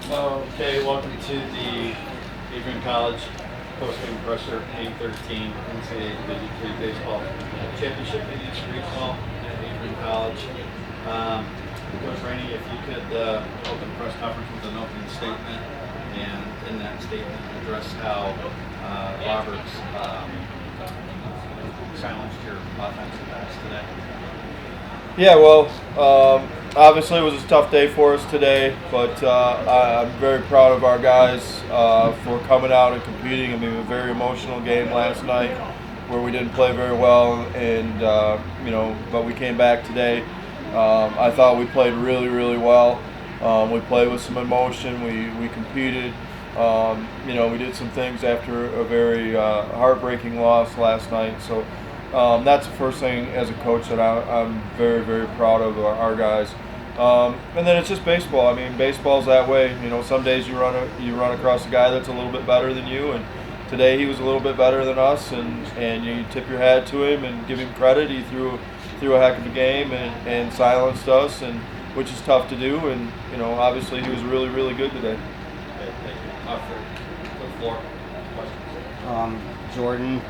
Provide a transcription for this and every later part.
Okay, welcome to the Adrian College post-game presser, A13 NCAA Division III Baseball Championship Mideast Regional at Adrian College. Coach Rainey, if you could open the press conference with an opening statement, and in that statement address how Roberts silenced your offensive backs today. Yeah, well, obviously it was a tough day for us today, but I'm very proud of our guys for coming out and competing. I mean, a very emotional game last night where we didn't play very well, and but we came back today. I thought we played really, really well. We played with some emotion. We competed. We did some things after a very heartbreaking loss last night. So that's the first thing as a coach that I'm very, very proud of our guys. And then it's just baseball. I mean, baseball's that way. Some days you run across a guy that's a little bit better than you, and today he was a little bit better than us, and you tip your hat to him and give him credit. He threw a heck of a game and silenced us, and which is tough to do. And obviously he was really, really good today. Okay, thank you. For the floor, questions? Jordan,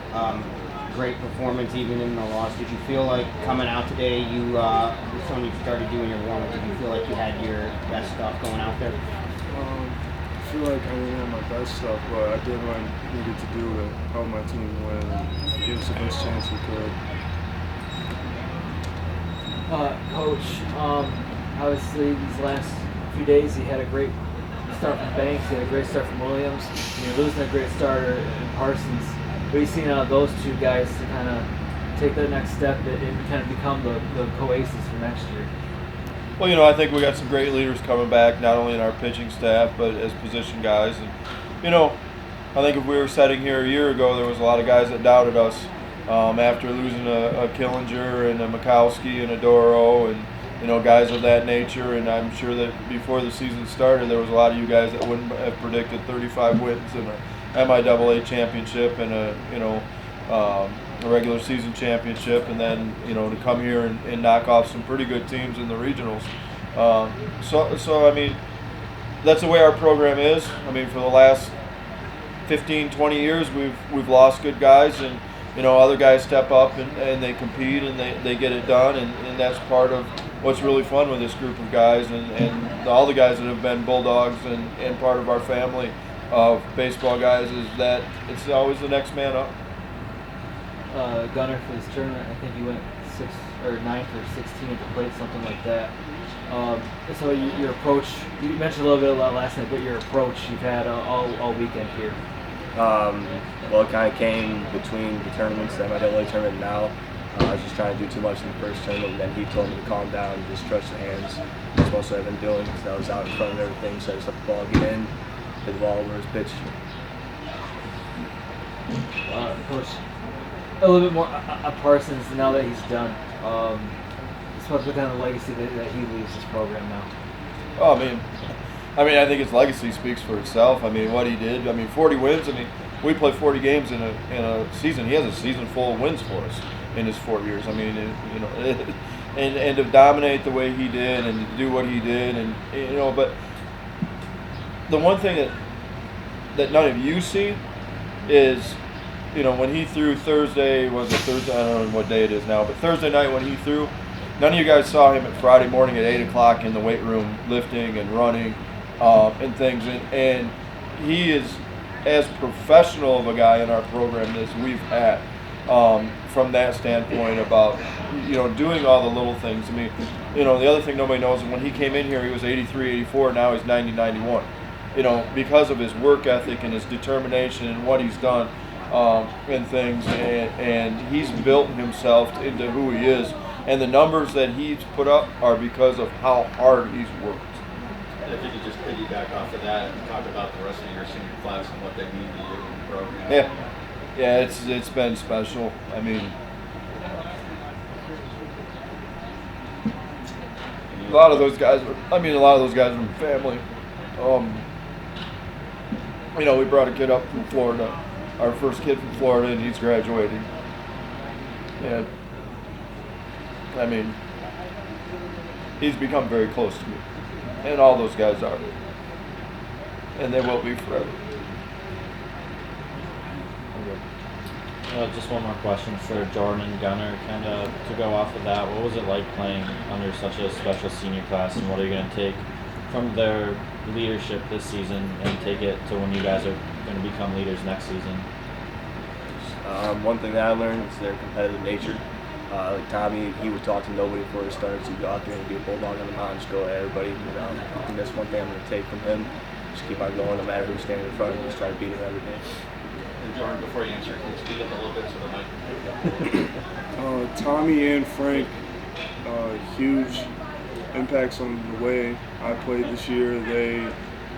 great performance even in the loss. Did you feel like coming out today, when you started doing your warm-up, did you feel like you had your best stuff going out there? I feel like I didn't have my best stuff, but I did what I needed to do to help my team win and give us the best chance we could. Coach, obviously these last few days he had a great start from Banks, he had a great start from Williams, and you're losing a great starter in Parsons. What are you seeing out of those two guys to kind of take that next step and kind of become the co-aces for next year? Well, I think we got some great leaders coming back, not only in our pitching staff, but as position guys. And, I think if we were sitting here a year ago, there was a lot of guys that doubted us after losing a Killinger and a Mikowski and a Doro and, guys of that nature. And I'm sure that before the season started, there was a lot of you guys that wouldn't have predicted 35 wins and a MIAA championship and a regular season championship, and then to come here and knock off some pretty good teams in the regionals. So I mean, that's the way our program is. I mean, for the last 15, 20 years, we've lost good guys, and other guys step up and they compete and they get it done, and that's part of what's really fun with this group of guys and all the guys that have been Bulldogs and part of our family of baseball guys is that it's always the next man up. Gunner for this tournament, I think you went 9th or 16 at the plate, something like that. So your approach, you mentioned a little bit about last night, but your approach you've had all weekend here. Well, it kind of came between the tournaments, the NCAA tournament now. I was just trying to do too much in the first tournament, and then he told me to calm down and just trust the hands. That's what I've been doing because I was out in front of everything, so I just let the ball get in, hit the ball where it's pitched. Coach, a little bit more Parsons now that he's done. Just want to put down the legacy that he leaves this program now. Oh, I mean, I think his legacy speaks for itself. I mean, what he did. I mean, 40 wins. I mean, we play 40 games in a season. He has a season full of wins for us in his 4 years. I mean, and to dominate the way he did and to do what he did, and but the one thing that none of you see is, when he threw Thursday, I don't know what day it is now, but Thursday night when he threw, none of you guys saw him at Friday morning at 8 o'clock in the weight room lifting and running and things. And he is as professional of a guy in our program as we've had from that standpoint about, doing all the little things. I mean, the other thing nobody knows is when he came in here, he was 83, 84, now he's 90, 91. Because of his work ethic and his determination and what he's done. And things, and he's built himself into who he is, and the numbers that he's put up are because of how hard he's worked. If you could just piggyback off of that and talk about the rest of your senior class and what they mean to you in the program. Yeah, it's been special. I mean, a lot of those guys were family. We brought a kid up from Florida. Our first kid from Florida, and he's graduating. And I mean, he's become very close to me, and all those guys are. and they will be forever. Just one more question for Jordan and Gunnar. Kind of to go off of that, what was it like playing under such a special senior class, and what are you going to take from their leadership this season and take it to when you guys are going to become leaders next season? One thing that I learned is their competitive nature. Like Tommy, he would talk to nobody before he started. So he'd go out there and be a bulldog on the mound, just go at everybody. And that's one thing I'm going to take from him. Just keep on going, no matter who's standing in front of him. Just try to beat him every day. And Jordan, before you answer, can you speak up a little bit so the mic? Tommy and Frank, huge impacts on the way I played this year. They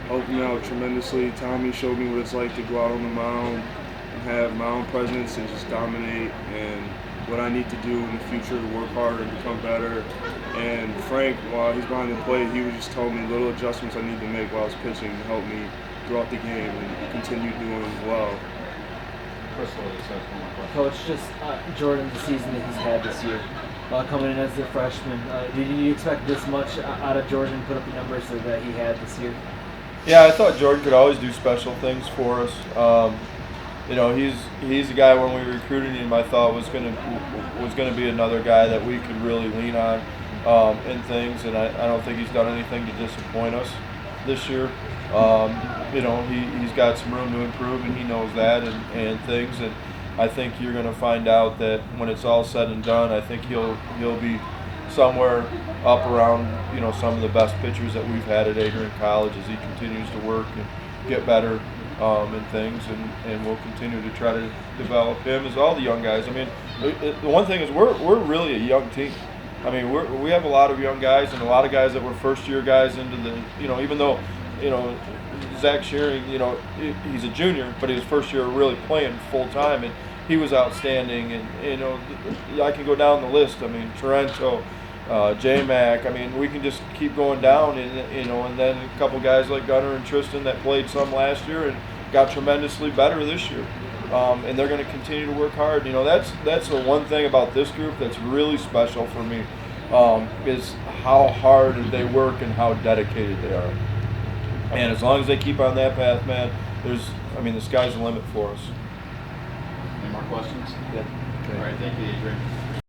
helped me out tremendously. Tommy showed me what it's like to go out on the mound and have mound presence and just dominate, and what I need to do in the future to work harder and become better. And Frank, while he's behind the plate, he would just tell me little adjustments I need to make while I was pitching to help me throughout the game and continue doing well. Coach, just Jordan, the season that he's had this year, coming in as a freshman, did you expect this much out of Jordan, put up the numbers that he had this year? Yeah, I thought Jordan could always do special things for us. You know, he's a guy when we recruited him, I thought was gonna be another guy that we could really lean on in things, and I don't think he's done anything to disappoint us this year. You know, he's got some room to improve, and he knows that, and things. And I think you're going to find out that when it's all said and done, I think he'll be somewhere up around, you know, some of the best pitchers that we've had at Adrian College as he continues to work and get better and things. And we'll continue to try to develop him as all the young guys. I mean, the one thing is we're really a young team. I mean, we have a lot of young guys and a lot of guys that were first-year guys into the, you know, even though, you know, Zach Shearing, you know, he's a junior, but he was first year really playing full-time, and he was outstanding. And, you know, I can go down the list. I mean, Torrento, J-Mac, I mean, we can just keep going down, and, you know, and then a couple guys like Gunnar and Tristan that played some last year and got tremendously better this year. And they're going to continue to work hard. You know, that's the one thing about this group that's really special for me, is how hard they work and how dedicated they are. And as long as they keep on that path, man, the sky's the limit for us. Any more questions? Yeah. All right, thank you, Adrian.